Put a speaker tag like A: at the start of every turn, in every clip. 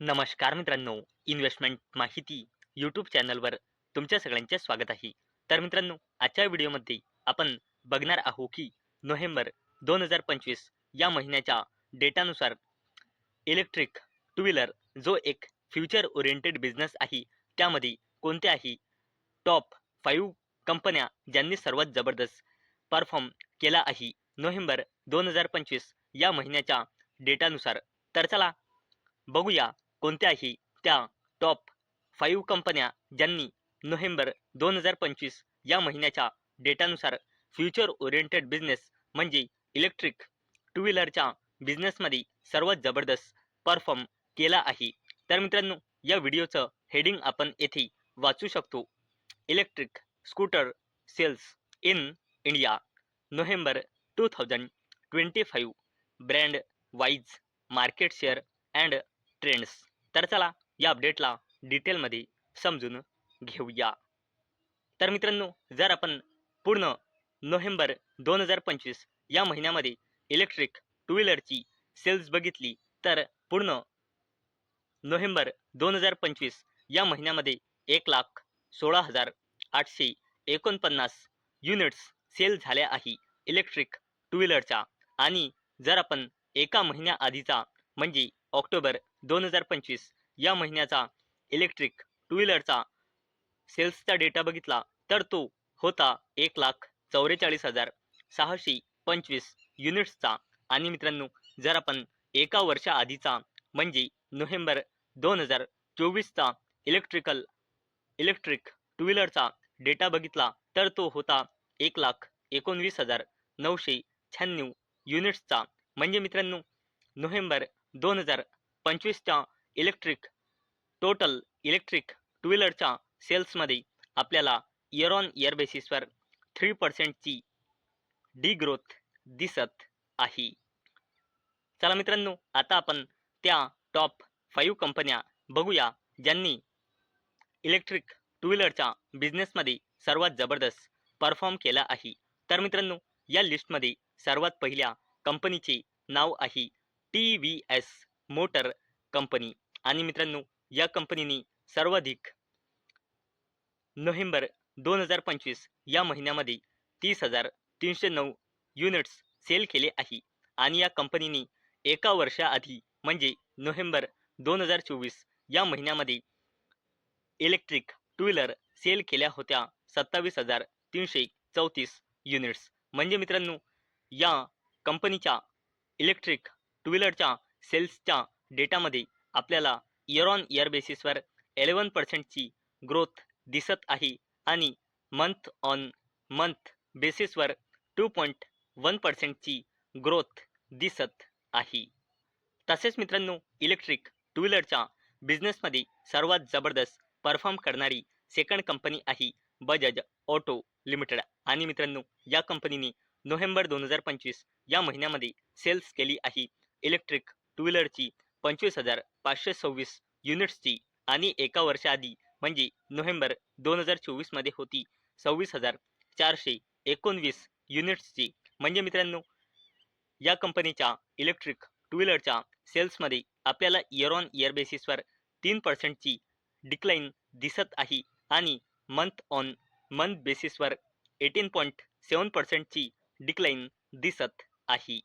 A: नमस्कार मित्रांनो, इन्व्हेस्टमेंट माहिती यूट्यूब चॅनलवर तुमच्या सगळ्यांचे स्वागत आहे. तर मित्रांनो, आजच्या व्हिडिओमध्ये आपण बघणार आहोत की नोव्हेंबर 2025 या महिन्याच्या डेटानुसार इलेक्ट्रिक टू व्हीलर जो एक फ्युचर ओरिएंटेड बिझनेस आहे, त्यामध्ये कोणत्याही टॉप 5 कंपन्या ज्यांनी सर्वात जबरदस्त परफॉर्म केला आहे नोव्हेंबर 2025 या महिन्याच्या डेटानुसार. तर चला बघूया कोणत्याही त्या टॉप 5 कंपन्या ज्यांनी नोव्हेंबर 2025 या महिन्याच्या डेटानुसार फ्युचर ओरिएंटेड बिझनेस म्हणजे इलेक्ट्रिक टू व्हीलरच्या बिझनेसमध्ये सर्वात जबरदस्त परफॉर्म केला आहे. तर मित्रांनो, या व्हिडिओचं हेडिंग आपण येथे वाचू शकतो. Electric scooter sales in India November 2025 brand wise market share and trends. तर चला या अपडेटला डिटेलमध्ये समजून घेऊया. तर मित्रांनो, जर आपण पूर्ण नोव्हेंबर 2025 या महिन्यामध्ये इलेक्ट्रिक टू व्हीलरची सेल्स बघितली तर पूर्ण नोव्हेंबर 2025 या महिन्यामध्ये 1,16,849 युनिट्स सेल झाल्या आहे इलेक्ट्रिक टू व्हीलरच्या. आणि जर आपण एका महिन्याआधीचा म्हणजे ऑक्टोबर 2025 या महिन्याचा इलेक्ट्रिक टू व्हीलरचा सेल्सचा डेटा बघितला तर तो होता 1,44,625 युनिट्सचा. आणि मित्रांनो, जर आपण एका वर्षाआधीचा म्हणजे नोव्हेंबर 2024चा इलेक्ट्रिक टू व्हीलरचा डेटा बघितला तर तो होता 1,19,996 युनिट्सचा. म्हणजे मित्रांनो, नोव्हेंबर 2025च्या टोटल इलेक्ट्रिक टू व्हीलरच्या सेल्समध्ये आपल्याला इयर ऑन इयर बेसिसवर 3%ची डिग्रोथ दिसत आहे. चला मित्रांनो, आता आपण त्या टॉप 5 कंपन्या बघूया ज्यांनी इलेक्ट्रिक टू व्हीलरच्या बिझनेसमध्ये सर्वात जबरदस्त परफॉर्म केला आहे. तर मित्रांनो, या लिस्टमध्ये सर्वात पहिल्या कंपनीचे नाव आहे TVS मोटर कंपनी. आणि मित्रांनो, या कंपनीने सर्वाधिक नोव्हेंबर 2025 या महिन्यामध्ये 30,309 युनिट्स सेल केले आहे. आणि या कंपनीने एका वर्षाआधी म्हणजे नोव्हेंबर 2024 या महिन्यामध्ये इलेक्ट्रिक टू व्हीलर सेल केल्या होत्या 27,334 युनिट्स. म्हणजे मित्रांनो, या कंपनीच्या इलेक्ट्रिक टू व्हीलरच्या सेल्सच्या डेटामध्ये आपल्याला इयर ऑन इयर बेसिसवर 11%ची ग्रोथ दिसत आहे. आणि मंथ ऑन मंथ बेसिसवर 2.1%ची ग्रोथ दिसत आहे. तसेच मित्रांनो, इलेक्ट्रिक टू व्हीलरच्या बिझनेसमध्ये सर्वात जबरदस्त परफॉर्म करणारी सेकंड कंपनी आहे बजाज ऑटो लिमिटेड. आणि मित्रांनो, या कंपनीने नोव्हेंबर 2025 या महिन्यामध्ये सेल्स केली आहे इलेक्ट्रिक टू व्हीलरची 25,526 युनिट्सची. आणि एका वर्षाआधी म्हणजे नोव्हेंबर 2024 मध्ये होती 26,419 युनिट्सची. म्हणजे मित्रांनो, या कंपनीच्या इलेक्ट्रिक टू व्हीलरच्या सेल्समध्ये आपल्याला इयर ऑन इयर बेसिसवर 3%ची डिक्लाइन दिसत आहे. आणि मंथ ऑन मंथ बेसिसवर 18.7%ची डिक्लाइन दिसत आहे.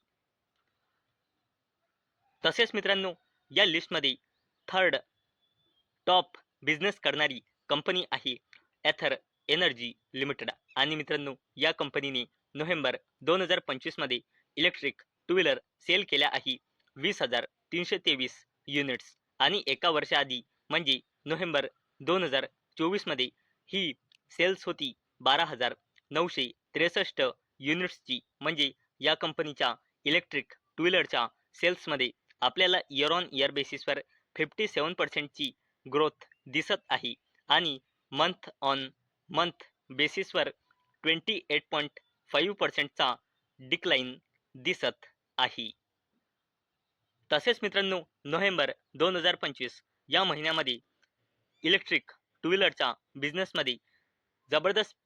A: तसेच मित्रांनो, या लिस्टमध्ये थर्ड टॉप बिझनेस करणारी कंपनी आहे एथर एनर्जी लिमिटेड. आणि मित्रांनो, या कंपनीने नोव्हेंबर 2025 मध्ये इलेक्ट्रिक टू व्हीलर सेल केल्या आहे 20,323 युनिट्स. आणि एका वर्षाआधी म्हणजे नोव्हेंबर 2024 मध्ये ही सेल्स होती 12,963 युनिट्सची. म्हणजे या कंपनीच्या इलेक्ट्रिक टू व्हीलरच्या सेल्समध्ये आपल्याला इयर ऑन इयर बेसिसवर 57%ची ग्रोथ दिसत आहे. आणि मंथ ऑन मंथ बेसिसवर 28.5%चा डिक्लाइन दिसत आहे. तसेच मित्रांनो, नोव्हेंबर 2025 या महिन्यामध्ये इलेक्ट्रिक टू व्हीलरच्या बिझनेसमध्ये जबरदस्त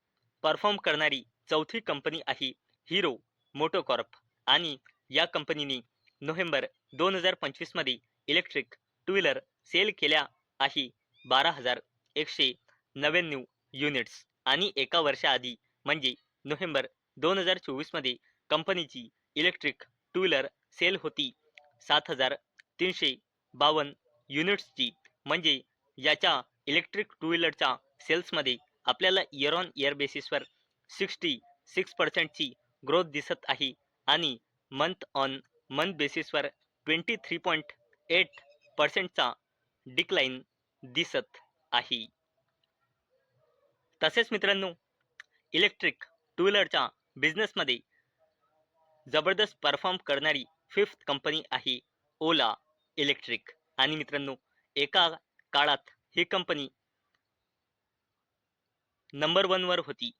A: परफॉर्म करणारी चौथी कंपनी आहे हिरो मोटोकॉर्प. आणि या कंपनीने नोव्हेंबर 2025 मध्ये इलेक्ट्रिक टू व्हीलर सेल केल्या आहे 12,199 युनिट्स आणि एका वर्षाआधी म्हणजे नोव्हेंबर 2024 मध्ये कंपनीची इलेक्ट्रिक टू व्हीलर सेल होती 7,352 युनिट्सची. म्हणजे याच्या इलेक्ट्रिक टू व्हीलरच्या सेल्समध्ये आपल्याला इयर ऑन इयर बेसिसवर 66% ग्रोथ दिसत आहे आणि मंथ ऑन मंथ बेसिसवर 23.8%चा डिक्लाइन दिसत आहे. तसेच मित्रांनो, इलेक्ट्रिक टू व्हीलरच्या बिझनेसमध्ये जबरदस्त परफॉर्म करणारी फिफ्थ कंपनी आहे ओला इलेक्ट्रिक. आणि मित्रांनो, एका काळात ही कंपनी नंबर 1 वर होती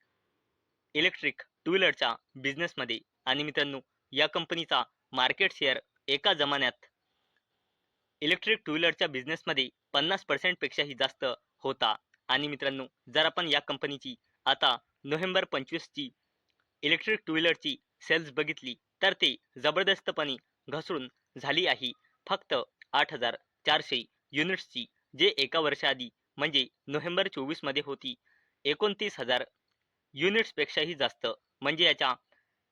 A: इलेक्ट्रिक टू व्हीलरच्या बिझनेसमध्ये. आणि मित्रांनो, या कंपनीचा मार्केट शेअर एका जमान्यात इलेक्ट्रिक टू व्हीलरच्या बिझनेसमध्ये 50% पेक्षाही जास्त होता. आणि मित्रांनो, जर आपण या कंपनीची आता नोव्हेंबर 25 ची इलेक्ट्रिक टू व्हीलरची सेल्स बघितली तर ते जबरदस्तपणे घसरून झाली आहे फक्त 8,400 युनिट्सची, जे एका वर्षाआधी म्हणजे नोव्हेंबर 24 मध्ये होती 29,000 युनिट्सपेक्षाही जास्त. म्हणजे याच्या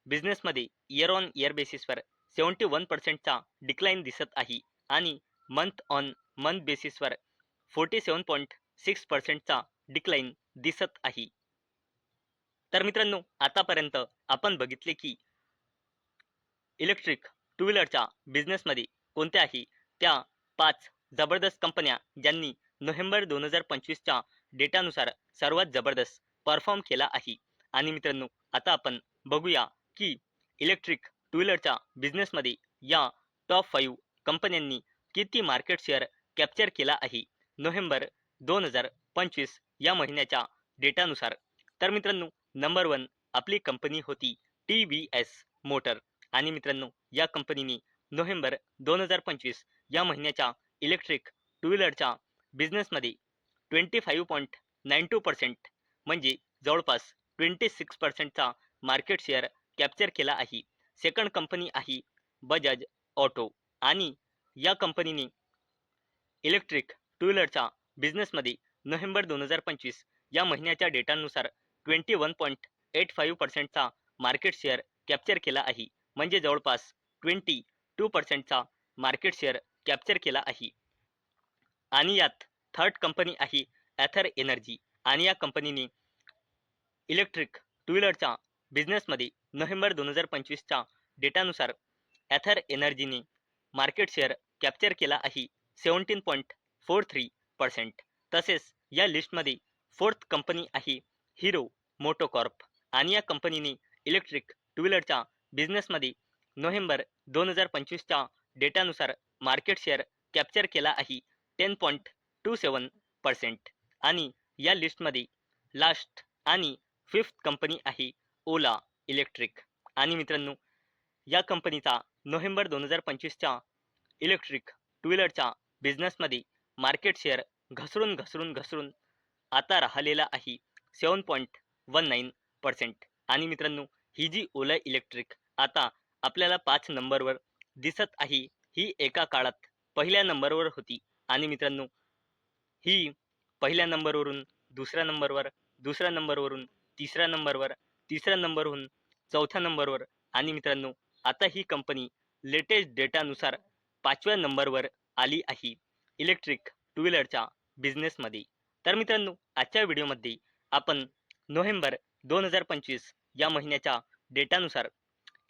A: बिझनेसमध्ये इयर ऑन इयर बेसिसवर 71%चा डिक्लाइन दिसत आहे आणि मंथ ऑन मंथ बेसिसवर 47.6%चा डिक्लाइन दिसत आहे. तर मित्रांनो, आतापर्यंत आपण बघितले की इलेक्ट्रिक टू व्हीलरच्या बिझनेसमध्ये कोणत्याही त्या 5 जबरदस्त कंपन्या ज्यांनी नोव्हेंबर 2025च्या डेटानुसार सर्वात जबरदस्त परफॉर्म केला आहे. आणि मित्रांनो, आता आपण बघूया की इलेक्ट्रिक टू व्हीलरच्या बिझनेसमध्ये या टॉप 5 कंपन्यांनी किती मार्केट शेअर कॅप्चर केला आहे नोव्हेंबर 2025 या महिन्याच्या डेटानुसार. तर मित्रांनो, नंबर 1 आपली कंपनी होती TVS मोटर. आणि मित्रांनो, या कंपनीने नोव्हेंबर 2025 या महिन्याच्या इलेक्ट्रिक टू व्हीलरच्या बिझनेसमध्ये 25.92% म्हणजे जवळपास 26%चा मार्केट शेअर कॅप्चर केला आहे. सेकंड कंपनी आहे बजाज ऑटो. आणि या कंपनीने इलेक्ट्रिक टू व्हीलरच्या बिझनेसमध्ये नोव्हेंबर 2025 या महिन्याच्या डेटानुसार 21.85%चा मार्केट शेअर कॅप्चर केला आहे. म्हणजे जवळपास 22%चा मार्केट शेअर कॅप्चर केला आहे. आणि यात थर्ड कंपनी आहे ॲथर एनर्जी. आणि या कंपनीने इलेक्ट्रिक टू व्हीलरच्या बिझनेसमध्ये नोव्हेंबर 2025च्या डेटानुसार ॲथर एनर्जीने मार्केट शेअर कॅप्चर केला आहे 17.43%. तसेच या लिस्टमध्ये फोर्थ कंपनी आहे हिरो मोटोकॉर्प. आणि या कंपनीने इलेक्ट्रिक टू व्हीलरच्या बिझनेसमध्ये नोव्हेंबर 2025च्या डेटानुसार मार्केट शेअर कॅप्चर केला आहे 10.27%. आणि या लिस्टमध्ये लास्ट आणि फिफ्थ कंपनी आहे ओला इलेक्ट्रिक. आणि मित्रांनो, या कंपनीचा नोव्हेंबर 2025च्या इलेक्ट्रिक टू व्हीलरच्या बिझनेसमध्ये मार्केट शेअर घसरून आता राहिलेला आहे 7.19%. आणि मित्रांनो, ही जी ओला इलेक्ट्रिक आता आपल्याला 5 नंबरवर दिसत आहे, ही एका काळात पहिल्या नंबरवर होती. आणि मित्रांनो, ही पहिल्या नंबरवरून दुसऱ्या नंबरवर, दुसऱ्या नंबरवरून तिसऱ्या नंबरवर, तिसऱ्या नंबरवरून चौथ्या नंबरवर. आणि मित्रांनो, आता ही कंपनी लेटेस्ट डेटानुसार 5व्या नंबरवर आली आहे इलेक्ट्रिक टू व्हीलरच्या बिझनेसमध्ये. तर मित्रांनो, आजच्या व्हिडिओमध्ये आपण नोव्हेंबर 2025 या महिन्याच्या डेटानुसार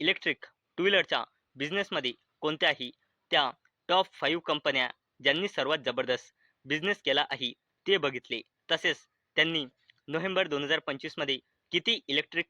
A: इलेक्ट्रिक टू व्हीलरच्या बिझनेसमध्ये कोणत्याही त्या टॉप 5 कंपन्या ज्यांनी सर्वात जबरदस्त बिझनेस केला आहे ते बघितले. तसेच त्यांनी नोव्हेंबर 2025 मध्ये किती इलेक्ट्रिक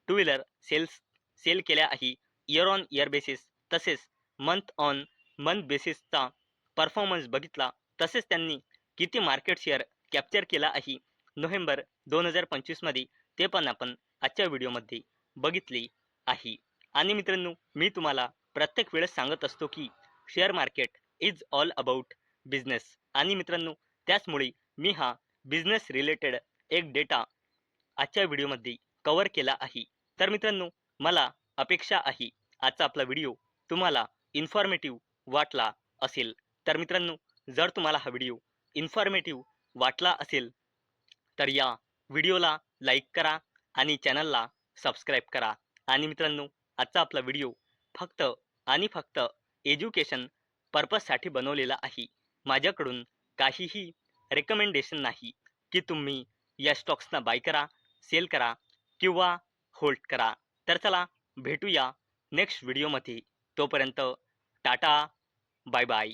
A: टू व्हीलर सेल केल्या आहे इयर ऑन इयर बेसिस, तसेच मंथ ऑन मंथ बेसिसचा परफॉर्मन्स बघितला. तसेच त्यांनी किती मार्केट शेअर कॅप्चर केला आहे नोव्हेंबर 2025 मध्ये, ते पण आपण आजच्या व्हिडिओमध्ये बघितले आहे. आणि मित्रांनो, मी तुम्हाला प्रत्येक वेळेस सांगत असतो की share market is all about business. आणि मित्रांनो, त्याचमुळे मी हा बिझनेस रिलेटेड एक डेटा आजच्या व्हिडिओमध्ये कव्हर केला आहे. तर मित्रांनो, मला अपेक्षा आहे आजचा आपला व्हिडिओ तुम्हाला इन्फॉर्मेटिव्ह वाटला असेल. तर मित्रांनो, जर तुम्हाला हा व्हिडिओ इन्फॉर्मेटिव्ह वाटला असेल तर या व्हिडिओला लाईक करा आणि चॅनलला सबस्क्राईब करा. आणि मित्रांनो, आजचा आपला व्हिडिओ फक्त आणि फक्त एज्युकेशन पर्पजसाठी बनवलेला आहे. माझ्याकडून काहीही रेकमेंडेशन नाही की तुम्ही या स्टॉक्सना बाय करा, सेल करा किंवा होल्ड करा. तर चला भेटूया नेक्स्ट व्हिडिओमध्ये. तोपर्यंत टाटा, बाय बाय.